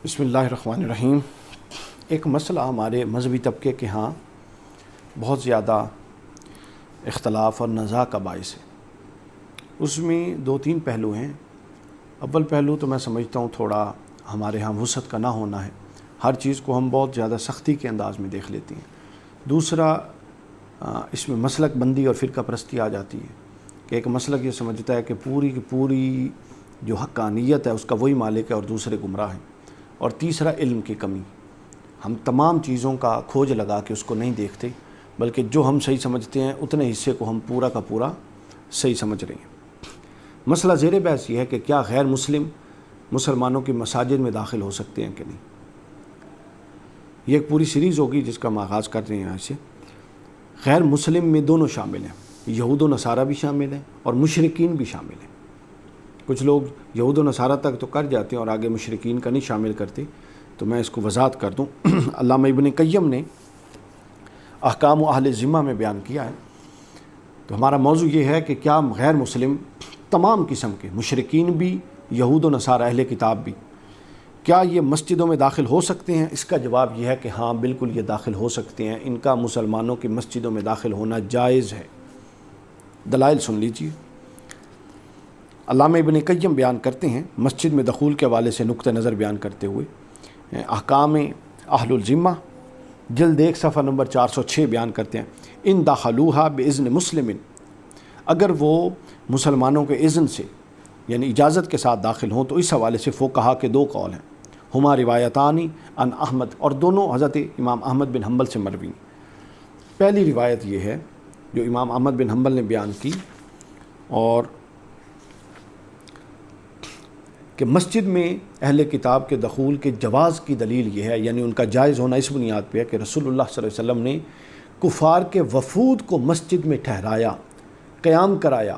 بسم اللہ الرحمن الرحیم۔ ایک مسئلہ ہمارے مذہبی طبقے کے ہاں بہت زیادہ اختلاف اور نزاع کا باعث ہے۔ اس میں دو تین پہلو ہیں۔ اول پہلو تو میں سمجھتا ہوں تھوڑا ہمارے ہاں وسعت کا نہ ہونا ہے، ہر چیز کو ہم بہت زیادہ سختی کے انداز میں دیکھ لیتے ہیں۔ دوسرا اس میں مسلک بندی اور فرقہ پرستی آ جاتی ہے کہ ایک مسلک یہ سمجھتا ہے کہ پوری کی پوری جو حقانیت ہے اس کا وہی مالک ہے اور دوسرے گمراہ ہیں۔ اور تیسرا علم کی کمی، ہم تمام چیزوں کا کھوج لگا کے اس کو نہیں دیکھتے، بلکہ جو ہم صحیح سمجھتے ہیں اتنے حصے کو ہم پورا کا پورا صحیح سمجھ رہے ہیں۔ مسئلہ زیر بحث یہ ہے کہ کیا غیر مسلم مسلمانوں کی مساجد میں داخل ہو سکتے ہیں کہ نہیں۔ یہ ایک پوری سیریز ہوگی جس کا ہم آغاز کر رہے ہیں یہاں سے۔ غیر مسلم میں دونوں شامل ہیں، یہود و نصارہ بھی شامل ہیں اور مشرکین بھی شامل ہیں۔ کچھ لوگ یہود و نصارہ تک تو کر جاتے ہیں اور آگے مشرکین کا نہیں شامل کرتے، تو میں اس کو وضاحت کر دوں۔ علامہ ابن قیم نے احکام و اہل ذمہ میں بیان کیا ہے، تو ہمارا موضوع یہ ہے کہ کیا غیر مسلم تمام قسم کے مشرکین بھی، یہود و نصارہ اہل کتاب بھی، کیا یہ مسجدوں میں داخل ہو سکتے ہیں؟ اس کا جواب یہ ہے کہ ہاں بالکل یہ داخل ہو سکتے ہیں، ان کا مسلمانوں کی مسجدوں میں داخل ہونا جائز ہے۔ دلائل سن لیجیے۔ علامہ ابن قیم بیان کرتے ہیں مسجد میں دخول کے حوالے سے نقطہ نظر بیان کرتے ہوئے، احکام اہل الذمہ جلد 1 صفحہ نمبر 406 بیان کرتے ہیں، ان دخلوها باذن مسلم، اگر وہ مسلمانوں کے اذن سے یعنی اجازت کے ساتھ داخل ہوں تو اس حوالے سے فقہا کے دو قول ہیں، ہما روایتانی عن احمد، اور دونوں حضرت امام احمد بن حنبل سے مروی۔ پہلی روایت یہ ہے جو امام احمد بن حنبل نے بیان کی، اور کہ مسجد میں اہل کتاب کے دخول کے جواز کی دلیل یہ ہے، یعنی ان کا جائز ہونا اس بنیاد پہ ہے کہ رسول اللہ صلی اللہ علیہ وسلم نے کفار کے وفود کو مسجد میں ٹھہرایا، قیام کرایا،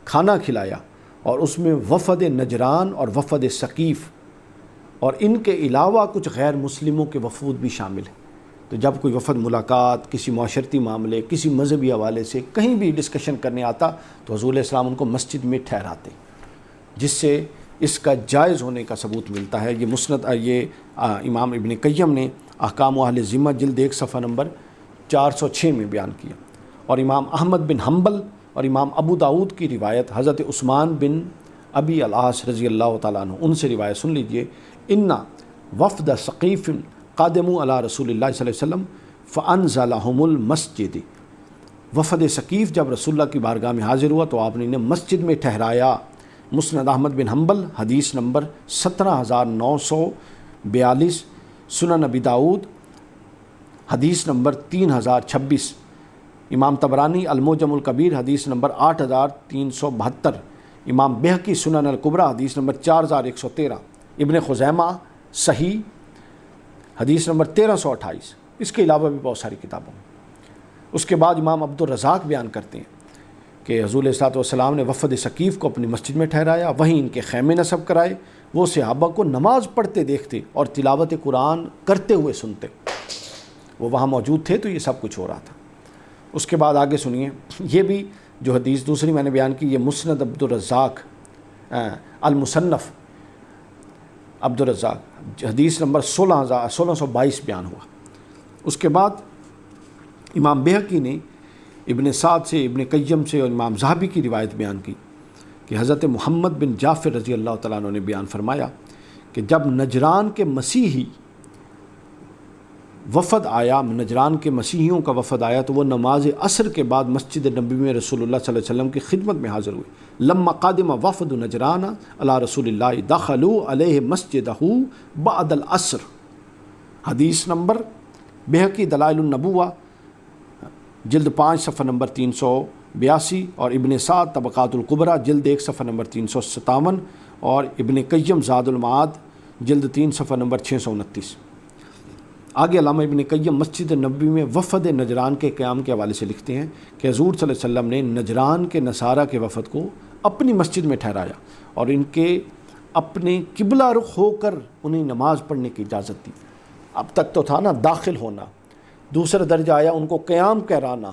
کھانا کھلایا، اور اس میں وفد نجران اور وفد ثقیف اور ان کے علاوہ کچھ غیر مسلموں کے وفود بھی شامل ہیں۔ تو جب کوئی وفد ملاقات، کسی معاشرتی معاملے، کسی مذہبی حوالے سے کہیں بھی ڈسکشن کرنے آتا تو حضور علیہ السلام ان کو مسجد میں ٹھہراتے، جس سے اس کا جائز ہونے کا ثبوت ملتا ہے۔ یہ امام ابن قیم نے احکام و اہل ذمہ جلد 1 صفحہ نمبر 406 میں بیان کیا۔ اور امام احمد بن حنبل اور امام ابو داؤد کی روایت حضرت عثمان بن ابی العاص رضی اللہ تعالیٰ عنہ، ان سے روایت سن لیجئے، ان وفد ثقیف قادموا علی رسول اللہ صلی اللہ علیہ وسلم فانزلہم المسجد، وفد ثقیف جب رسول اللہ کی بارگاہ میں حاضر ہوا تو آپ نے انہیں مسجد میں ٹھہرایا۔ مسند احمد بن حنبل حدیث نمبر 17942، سنن ابی داؤد حدیث نمبر 3026، امام طبرانی المعجم الکبیر حدیث نمبر 8372، امام بہقی سنن الکبریٰ حدیث نمبر 4113، ابن خزیمہ صحیح حدیث نمبر 1328۔ اس کے علاوہ بھی بہت ساری کتابوں میں۔ اس کے بعد امام عبد الرزاق بیان کرتے ہیں کہ حضور صلی اللہ علیہ وسلم نے وفد ثقیف کو اپنی مسجد میں ٹھہرایا، وہیں ان کے خیمے نصب کرائے، وہ صحابہ کو نماز پڑھتے دیکھتے اور تلاوت قرآن کرتے ہوئے سنتے، وہ وہاں موجود تھے تو یہ سب کچھ ہو رہا تھا۔ اس کے بعد آگے سنیے، یہ بھی جو حدیث دوسری میں نے بیان کی، یہ مسند عبد الرزاق المصنف عبد الرزاق حدیث نمبر 1622 بیان ہوا۔ اس کے بعد امام بہقی نے ابن سعد سے، ابن قیم سے اور امام ذہبی کی روایت بیان کی کہ حضرت محمد بن جعفر رضی اللہ تعالیٰ عنہ نے بیان فرمایا کہ جب نجران کے مسیحی وفد آیا، نجران کے مسیحیوں کا وفد آیا تو وہ نماز عصر کے بعد مسجد نبوی میں رسول اللہ صلی اللہ علیہ وسلم کی خدمت میں حاضر ہوئے۔ لما قادم وفد نجران علی رسول اللہ دخلوا علیہ مسجدہ بعد العصر، حدیث نمبر بہقی دلائل النبوہ جلد 5 صفحہ نمبر 382، اور ابن سعد طبقات الکبریٰ جلد 1 صفحہ نمبر 357، اور ابن قیم زاد المعاد جلد 3 صفحہ نمبر 629۔ آگے علامہ ابن قیم مسجد نبوی میں وفد نجران کے قیام کے حوالے سے لکھتے ہیں کہ حضور صلی اللہ علیہ وسلم نے نجران کے نصارہ کے وفد کو اپنی مسجد میں ٹھہرایا اور ان کے اپنے قبلہ رخ ہو کر انہیں نماز پڑھنے کی اجازت دی۔ اب تک تو تھا نا داخل ہونا، دوسرا درجہ آیا ان کو قیام کرانا،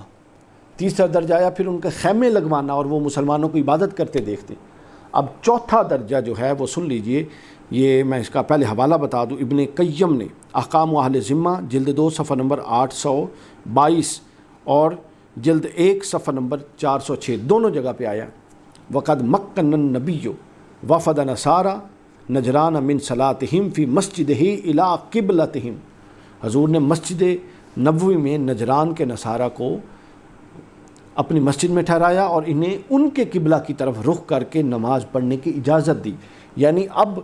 تیسرا درجہ آیا پھر ان کے خیمے لگوانا اور وہ مسلمانوں کو عبادت کرتے دیکھتے۔ اب چوتھا درجہ جو ہے وہ سن لیجئے، یہ میں اس کا پہلے حوالہ بتا دوں۔ ابن قیم نے احکام اہل ذمہ جلد 2 صفحہ نمبر 822 اور جلد 1 صفحہ نمبر 406 دونوں جگہ پہ آیا، وقد مکن النبی وفد نصارى نجران من صلاتہم فی مسجدہ الی قبلتہم، حضور نے مسجد نبوی میں نجران کے نصارہ کو اپنی مسجد میں ٹھہرایا اور انہیں ان کے قبلہ کی طرف رخ کر کے نماز پڑھنے کی اجازت دی۔ یعنی اب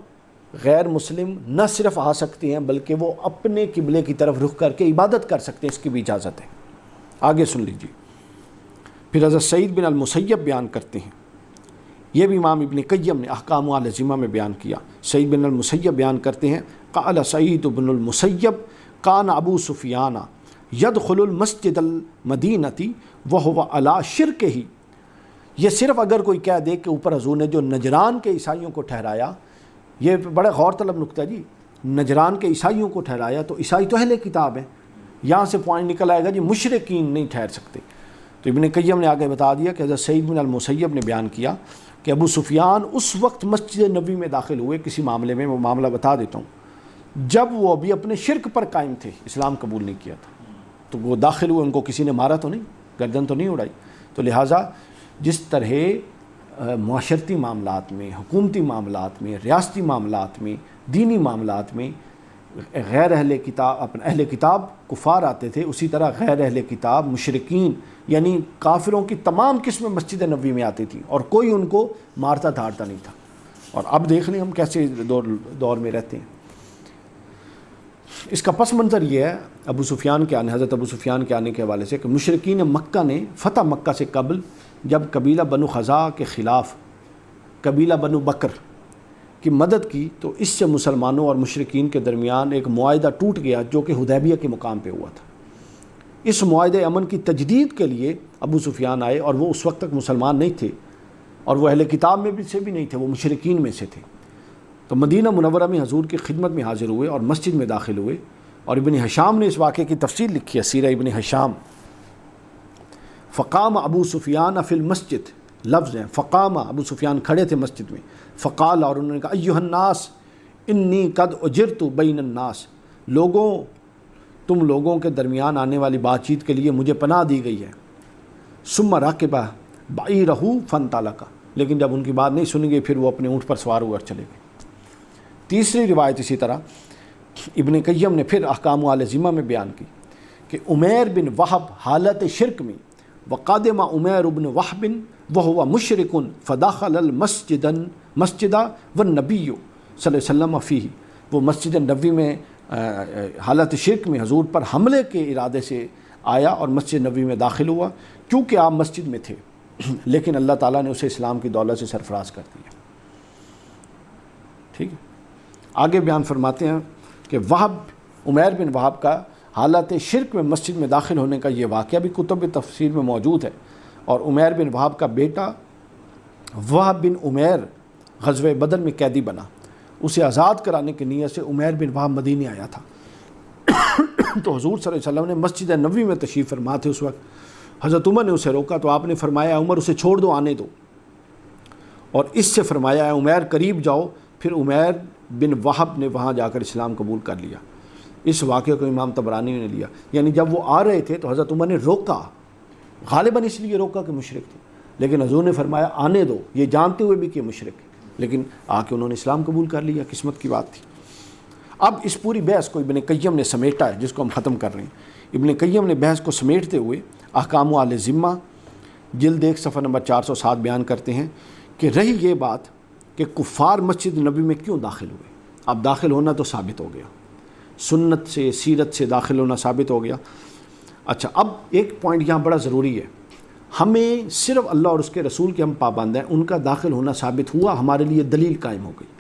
غیر مسلم نہ صرف آ سکتے ہیں بلکہ وہ اپنے قبلے کی طرف رخ کر کے عبادت کر سکتے ہیں، اس کی بھی اجازت ہے۔ آگے سن لیجیے، پھر حضرت سعید بن المسیب بیان کرتے ہیں، یہ بھی امام ابن قیم نے احکام اہل ذمہ میں بیان کیا۔ سعید بن المسیب بیان کرتے ہیں، قال سعید بن المسیب کان ابو سفیان یدخل المسجد المدینتی وہو علی شرک ہی۔ یہ صرف اگر کوئی کہہ دے کہ اوپر حضور نے جو نجران کے عیسائیوں کو ٹھہرایا، یہ بڑا غور طلب نکتہ جی، نجران کے عیسائیوں کو ٹھہرایا تو عیسائی تو اہل کتاب ہیں، یہاں سے پوائنٹ نکل آئے گا جی مشرکین نہیں ٹھہر سکتے۔ تو ابن قیم نے آگے بتا دیا کہ حضرت سعید بن المسیب نے بیان کیا کہ ابو سفیان اس وقت مسجد نبوی میں داخل ہوئے کسی معاملے میں، وہ معاملہ بتا دیتا ہوں، جب وہ ابھی اپنے شرک پر قائم تھے، اسلام قبول نہیں کیا تھا، تو وہ داخل ہوئے، ان کو کسی نے مارا تو نہیں، گردن تو نہیں اڑائی۔ تو لہٰذا جس طرح معاشرتی معاملات میں، حکومتی معاملات میں، ریاستی معاملات میں، دینی معاملات میں غیر اہل کتاب اہل کتاب کفار آتے تھے، اسی طرح غیر اہل کتاب مشرکین یعنی کافروں کی تمام قسمیں مسجد نبوی میں آتی تھیں اور کوئی ان کو مارتا دھاڑتا نہیں تھا۔ اور اب دیکھ لیں ہم کیسے دور میں رہتے ہیں۔ اس کا پس منظر یہ ہے ابو سفیان کے آنے، حضرت ابو سفیان کے آنے کے حوالے سے، کہ مشرکین مکہ نے فتح مکہ سے قبل جب قبیلہ بنو خزاع کے خلاف قبیلہ بنو بکر کی مدد کی تو اس سے مسلمانوں اور مشرکین کے درمیان ایک معاہدہ ٹوٹ گیا جو کہ حدیبیہ کے مقام پہ ہوا تھا۔ اس معاہدے امن کی تجدید کے لیے ابو سفیان آئے، اور وہ اس وقت تک مسلمان نہیں تھے اور وہ اہل کتاب میں بھی نہیں تھے، وہ مشرکین میں سے تھے۔ تو مدینہ منورہ میں حضور کی خدمت میں حاضر ہوئے اور مسجد میں داخل ہوئے، اور ابن ہشام نے اس واقعے کی تفصیل لکھی ہے، سیرہ ابن ہشام۔ فقام ابو سفیان فی المسجد، لفظ ہیں فقام، ابو سفیان کھڑے تھے مسجد میں، فقال، اور انہوں نے کہا ایھا الناس انی قد اجرت بین الناس، لوگوں تم لوگوں کے درمیان آنے والی بات چیت کے لیے مجھے پناہ دی گئی ہے۔ ثم راکبہ بعیرہ فانطلق، لیکن جب ان کی بات نہیں سنی گئی پھر وہ اپنے اونٹ پر سوار ہوئے اور چلے گئے۔ تیسری روایت اسی طرح ابن قیم نے پھر احکام اہل ذمہ میں بیان کی کہ عمیر بن وہب حالت شرک میں، وقادم عمیر بن وہب وہو مشرک فدخل المسجد والنبی صلی اللہ علیہ وسلم فیہ، وہ مسجد نبوی میں حالت شرک میں حضور پر حملے کے ارادے سے آیا اور مسجد نبوی میں داخل ہوا، کیونکہ آپ مسجد میں تھے، لیکن اللہ تعالیٰ نے اسے اسلام کی دولت سے سرفراز کر دیا۔ ٹھیک ہے، آگے بیان فرماتے ہیں کہ عمیر بن وہب کا حالت شرک میں مسجد میں داخل ہونے کا یہ واقعہ بھی کتب تفسیر میں موجود ہے، اور عمیر بن وہب کا بیٹا وہب بن عمیر غزوہ بدر میں قیدی بنا، اسے آزاد کرانے کی نیت سے عمیر بن وہب مدینے آیا تھا۔ تو حضور صلی اللہ علیہ وسلم نے مسجد نبوی میں تشریف فرما تھے اس وقت، حضرت عمر نے اسے روکا تو آپ نے فرمایا عمر اسے چھوڑ دو، آنے دو، اور اس سے فرمایا عمیر قریب جاؤ، پھر عمیر بن وہب نے وہاں جا کر اسلام قبول کر لیا۔ اس واقعے کو امام طبرانی نے لیا، یعنی جب وہ آ رہے تھے تو حضرت عمر نے روکا، غالباً اس لیے روکا کہ مشرک تھے، لیکن حضور نے فرمایا آنے دو، یہ جانتے ہوئے بھی کہ مشرک، لیکن آ کے انہوں نے اسلام قبول کر لیا، قسمت کی بات تھی۔ اب اس پوری بحث کو ابن قیم نے سمیٹا ہے، جس کو ہم ختم کر رہے ہیں۔ ابن قیم نے بحث کو سمیٹتے ہوئے احکام اہل ذمہ جلد 1 صفحہ نمبر 407 بیان کرتے ہیں کہ رہی یہ بات کہ کفار مسجد نبی میں کیوں داخل ہوئے، اب داخل ہونا تو ثابت ہو گیا، سنت سے سیرت سے داخل ہونا ثابت ہو گیا۔ اچھا، اب ایک پوائنٹ یہاں بڑا ضروری ہے، ہمیں صرف اللہ اور اس کے رسول کے ہم پابند ہیں، ان کا داخل ہونا ثابت ہوا، ہمارے لیے دلیل قائم ہو گئی۔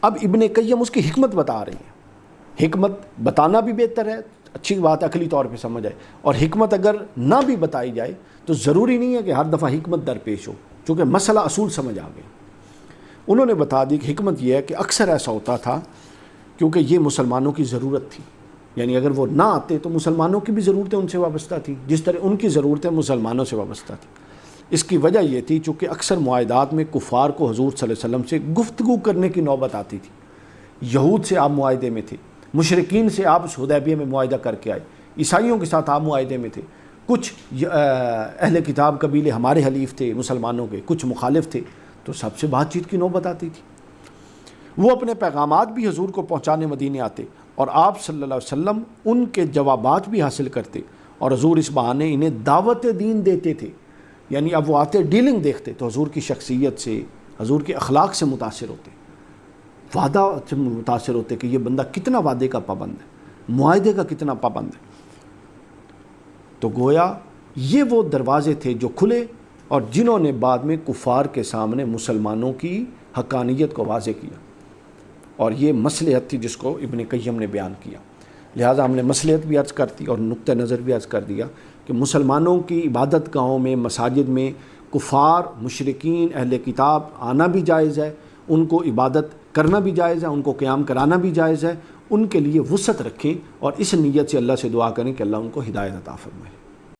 اب ابن قیم اس کی حکمت بتا رہے ہیں، حکمت بتانا بھی بہتر ہے، اچھی بات عقلی طور پہ سمجھ آئے، اور حکمت اگر نہ بھی بتائی جائے تو ضروری نہیں ہے کہ ہر دفعہ حکمت درپیش ہو، چونکہ مسئلہ اصول سمجھ آ گیا۔ انہوں نے بتا دی کہ حکمت یہ ہے کہ اکثر ایسا ہوتا تھا کیونکہ یہ مسلمانوں کی ضرورت تھی، یعنی اگر وہ نہ آتے تو مسلمانوں کی بھی ضرورتیں ان سے وابستہ تھیں، جس طرح ان کی ضرورتیں مسلمانوں سے وابستہ تھیں۔ اس کی وجہ یہ تھی چونکہ اکثر معاہدات میں کفار کو حضور صلی اللہ علیہ وسلم سے گفتگو کرنے کی نوبت آتی تھی. یہود سے آپ معاہدے میں تھے، مشرکین سے آپ اس حدیبیہ میں معاہدہ کر کے آئے، عیسائیوں کے ساتھ آپ معاہدے میں تھے، کچھ اہل کتاب قبیلے ہمارے حلیف تھے مسلمانوں کے، کچھ مخالف تھے، تو سب سے بات چیت کی نوبت آتی تھی. وہ اپنے پیغامات بھی حضور کو پہنچانے مدینے آتے اور آپ صلی اللہ علیہ وسلم ان کے جوابات بھی حاصل کرتے، اور حضور اس بہانے انہیں دعوت دین دیتے تھے. یعنی اب وہ آتے ڈیلنگ دیکھتے تو حضور کی شخصیت سے، حضور کے اخلاق سے متاثر ہوتے، وعدہ سے متاثر ہوتے کہ یہ بندہ کتنا وعدے کا پابند ہے، معاہدے کا کتنا پابند ہے. تو گویا یہ وہ دروازے تھے جو کھلے اور جنہوں نے بعد میں کفار کے سامنے مسلمانوں کی حقانیت کو واضح کیا، اور یہ مصلحت تھی جس کو ابن قیم نے بیان کیا. لہٰذا ہم نے مصلحت بھی عرض کر دی اور نقطہ نظر بھی عرض کر دیا کہ مسلمانوں کی عبادت گاہوں میں، مساجد میں کفار، مشرکین، اہل کتاب آنا بھی جائز ہے، ان کو عبادت کرنا بھی جائز ہے، ان کو قیام کرانا بھی جائز ہے. ان کے لیے وسعت رکھیں اور اس نیت سے اللہ سے دعا کریں کہ اللہ ان کو ہدایت عطا فرمائے.